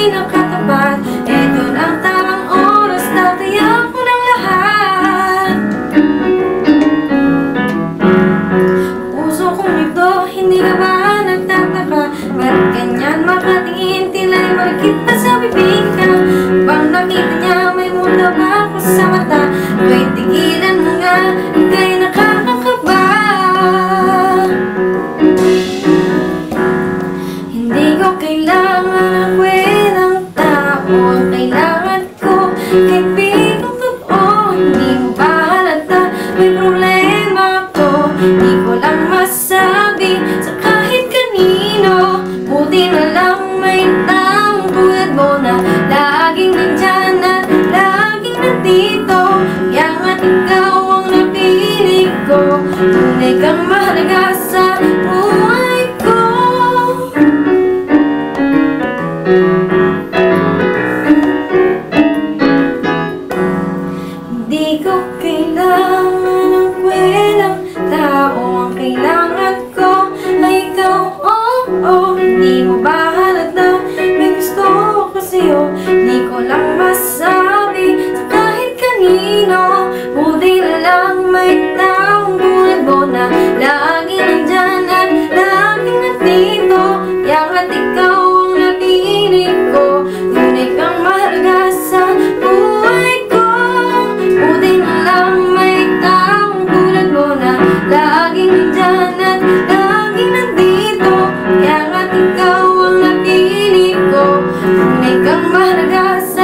pinakatapat. Ito na ang tamang oras, tatayak mo ng lahat. Puso kong ito, hindi ka ba nagtataka? Ba't ganyan makatingin, tila'y marikit pa sa bibig ka? Bang nakita niya, may mundo ba ako sa mata? Aba'y tigilan mo nga, ika'y nakakakaba. Hindi ko kailangan ang kwenang tao, ang kailangan ko kaibigang totoo. Hindi mo ba halata, may problema ako? Di ko lang masabi sa kahit kanino. Buti na lang may taong tulad mo na laging nandyan at laging nandito. Kaya nga't ikaw ang napili ko, tunay kang mahalaga sa buhay ko. Hindi ko kailangan ng kwenang tao, ang kailangan ko ay ikaw, oh. Hindi mo ba halata, may gusto ko sa'yo? Di ko lang masabi sa kahit kanino. Buti na lang may taong tulad mo na laging nandyan at laging nandito. Kaya nga't ikaw ang napili ko, tunay kang mahalaga sa buhay ko. Buti na lang may taong tulad mo na laging nandyan at laging nandito. Kaya nga't ikaw ang napili ko, tunay kang mahalaga sa